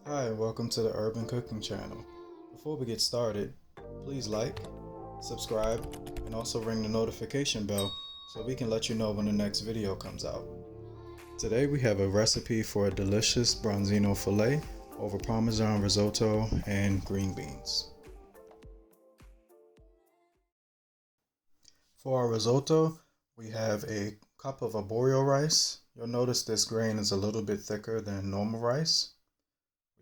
Hi, and welcome to the Urban Cooking Channel. Before we get started, please like, subscribe, and also ring the notification bell so we can let you know when the next video comes out. Today we have a recipe for a delicious Branzino filet over Parmesan Risotto and green beans. For our risotto, we have a cup of arborio rice. You'll notice this grain is a little bit thicker than normal rice.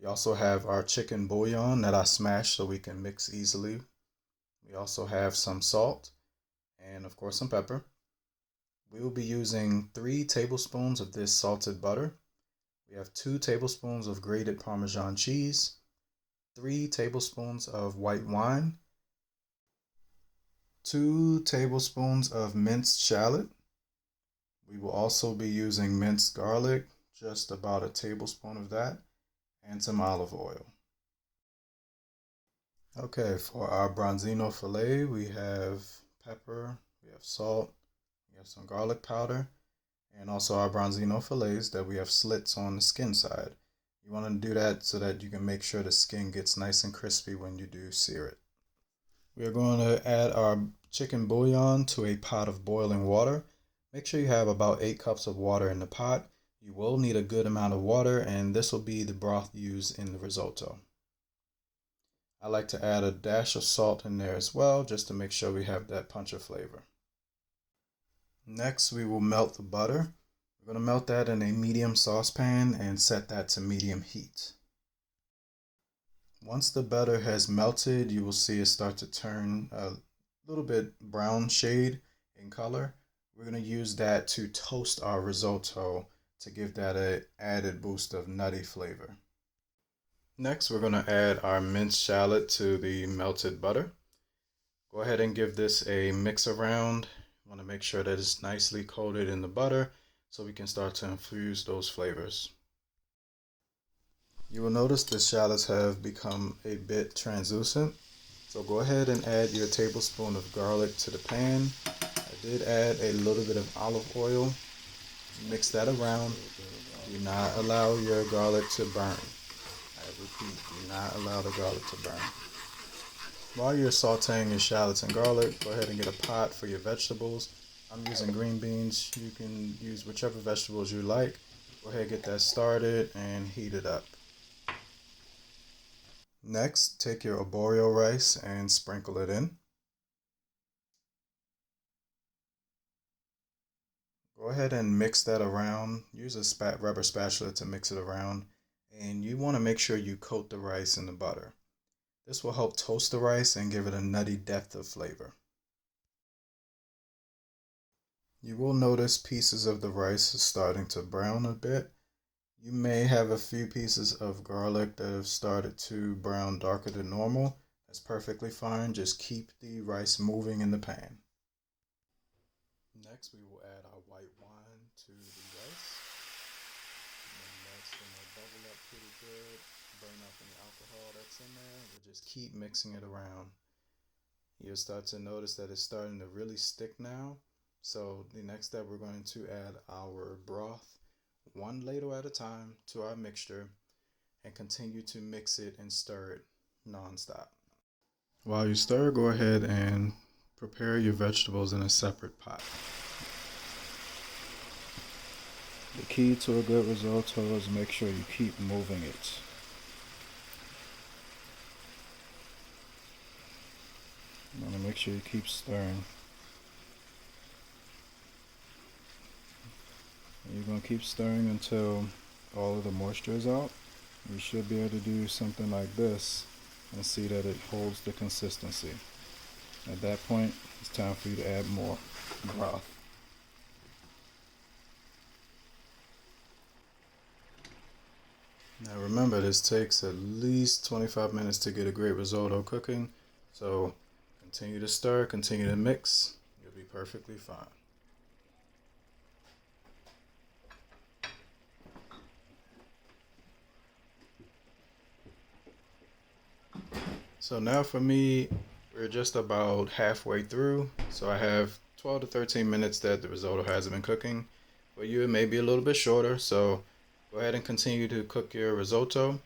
We also have our chicken bouillon that I smashed so we can mix easily. We also have some salt and of course some pepper. We will be using 3 tablespoons of this salted butter. We have 2 tablespoons of grated Parmesan cheese, 3 tablespoons of white wine, 2 tablespoons of minced shallot. We will also be using minced garlic, just about a tablespoon of that, and some olive oil. Okay, for our Branzino filet, we have pepper, we have salt, we have some garlic powder, and also our Branzino fillets that we have slits on the skin side. You want to do that so that you can make sure the skin gets nice and crispy when you do sear it. We are going to add our chicken bouillon to a pot of boiling water. Make sure you have about 8 cups of water in the pot. You will need a good amount of water, and this will be the broth used in the risotto. I like to add a dash of salt in there as well, just to make sure we have that punch of flavor. Next, we will melt the butter. We're going to melt that in a medium saucepan and set that to medium heat. Once the butter has melted, you will see it start to turn a little bit brown shade in color. We're going to use that to toast our risotto to give that an added boost of nutty flavor. Next, we're going to add our minced shallot to the melted butter. Go ahead and give this a mix around. You want to make sure that it's nicely coated in the butter so we can start to infuse those flavors. You will notice the shallots have become a bit translucent, so go ahead and add your tablespoon of garlic to the pan. I did add a little bit of olive oil. Mix that around. Do not allow your garlic to burn. I repeat, do not allow the garlic to burn. While you're sauteing your shallots and garlic, go ahead and get a pot for your vegetables. I'm using green beans. You can use whichever vegetables you like. Go ahead and get that started and heat it up. Next, take your arborio rice and sprinkle it in. Go ahead and mix that around. Use a rubber spatula to mix it around. And you want to make sure you coat the rice in the butter. This will help toast the rice and give it a nutty depth of flavor. You will notice pieces of the rice is starting to brown a bit. You may have a few pieces of garlic that have started to brown darker than normal. That's perfectly fine. Just keep the rice moving in the pan. Next, we will add our white wine to the rice. And that's going to bubble up pretty good, burn up any alcohol that's in there. We'll just keep mixing it around. You'll start to notice that it's starting to really stick now. So the next step, we're going to add our broth, 1 ladle at a time, to our mixture and continue to mix it and stir it non-stop. While you stir, go ahead and prepare your vegetables in a separate pot. The key to a good risotto is make sure you keep moving it. You want to make sure you keep stirring. You're going to keep stirring until all of the moisture is out. You should be able to do something like this and see that it holds the consistency. At that point, it's time for you to add more broth. Now remember, this takes at least 25 minutes to get a great risotto cooking, so continue to stir, continue to mix, you'll be perfectly fine. So now for me, we're just about halfway through, so I have 12 to 13 minutes that the risotto hasn't been cooking. For you, it may be a little bit shorter, so go ahead and continue to cook your risotto.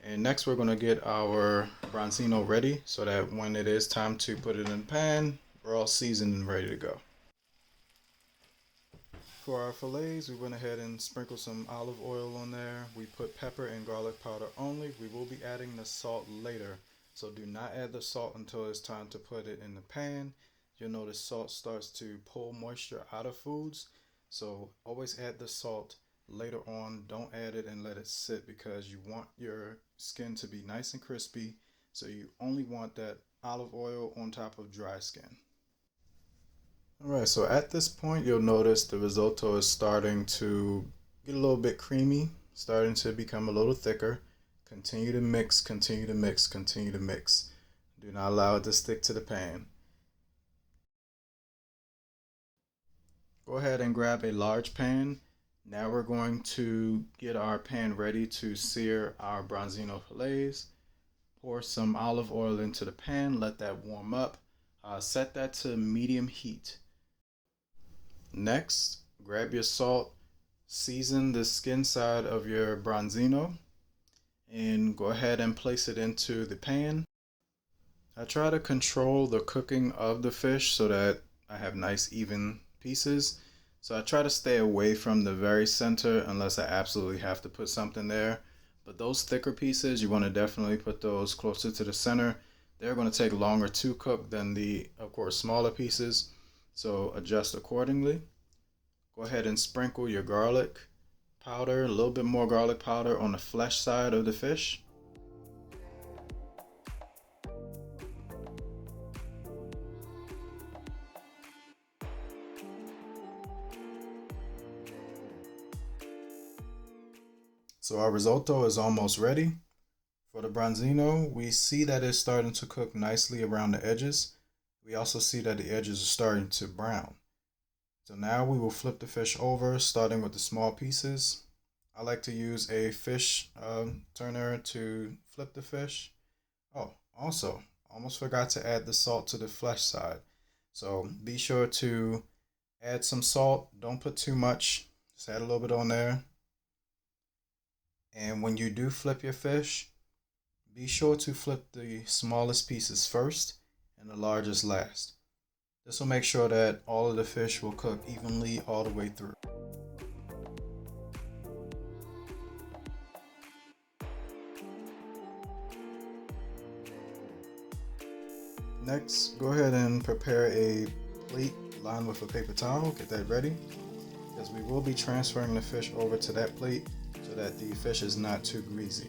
And next we're going to get our Branzino ready so that when it is time to put it in the pan, we're all seasoned and ready to go. For our fillets, we went ahead and sprinkled some olive oil on there. We put pepper and garlic powder only. We will be adding the salt later, so do not add the salt until it's time to put it in the pan. You'll notice salt starts to pull moisture out of foods, so always add the salt later on. Don't add it and let it sit because you want your skin to be nice and crispy, so you only want that olive oil on top of dry skin. Alright, so at this point you'll notice the risotto is starting to get a little bit creamy, starting to become a little thicker. Continue to mix, continue to mix, continue to mix. Do not allow it to stick to the pan. Go ahead and grab a large pan. Now we're going to get our pan ready to sear our Branzino fillets. Pour some olive oil into the pan, let that warm up. Set that to medium heat. Next, grab your salt, season the skin side of your Branzino, and go ahead and place it into the pan. I try to control the cooking of the fish so that I have nice even pieces. So I try to stay away from the very center unless I absolutely have to put something there. But those thicker pieces, you want to definitely put those closer to the center. They're going to take longer to cook than the, of course, smaller pieces. So adjust accordingly. Go ahead and sprinkle your garlic powder, a little bit more garlic powder on the flesh side of the fish. So our risotto is almost ready. For the Branzino, we see that it's starting to cook nicely around the edges. We also see that the edges are starting to brown. So now we will flip the fish over, starting with the small pieces. I like to use a fish turner to flip the fish. Oh, also, almost forgot to add the salt to the flesh side. So be sure to add some salt. Don't put too much. Just add a little bit on there. And when you do flip your fish, be sure to flip the smallest pieces first and the largest last. This will make sure that all of the fish will cook evenly all the way through. Next, go ahead and prepare a plate lined with a paper towel. Get that ready because we will be transferring the fish over to that plate so that the fish is not too greasy.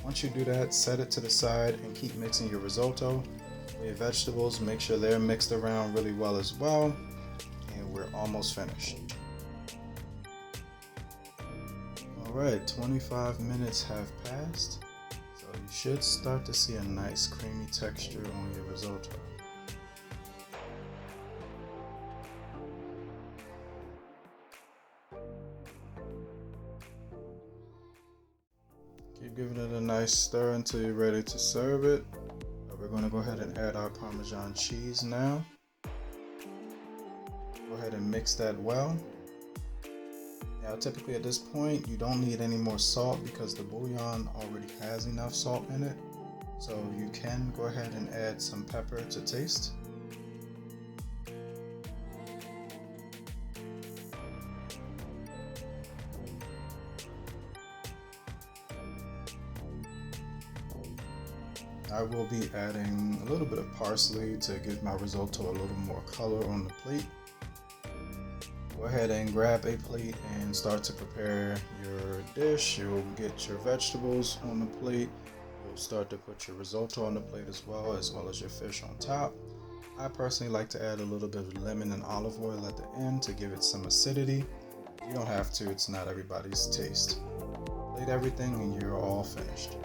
Once you do that, set it to the side and keep mixing your risotto. Your vegetables, make sure they're mixed around really well as well, and we're almost finished. Alright, 25 minutes have passed, so you should start to see a nice creamy texture on your risotto. Keep giving it a nice stir until you're ready to serve it. We're going to go ahead and add our Parmesan cheese now. Go ahead and mix that well. Now typically at this point you don't need any more salt because the bouillon already has enough salt in it. So you can go ahead and add some pepper to taste. I will be adding a little bit of parsley to give my risotto a little more color on the plate. Go ahead and grab a plate and start to prepare your dish. You'll get your vegetables on the plate. You'll start to put your risotto on the plate as well as your fish on top. I personally like to add a little bit of lemon and olive oil at the end to give it some acidity. You don't have to, it's not everybody's taste. Plate everything and you're all finished.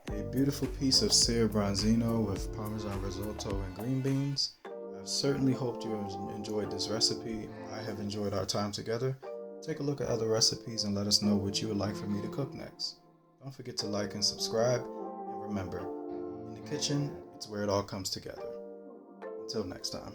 A beautiful piece of seared Branzino with Parmesan risotto and green beans. I've certainly hoped you have enjoyed this recipe. I have enjoyed our time together. Take a look at other recipes and let us know what you would like for me to cook next. Don't forget to like and subscribe. And remember, in the kitchen, it's where it all comes together. Until next time.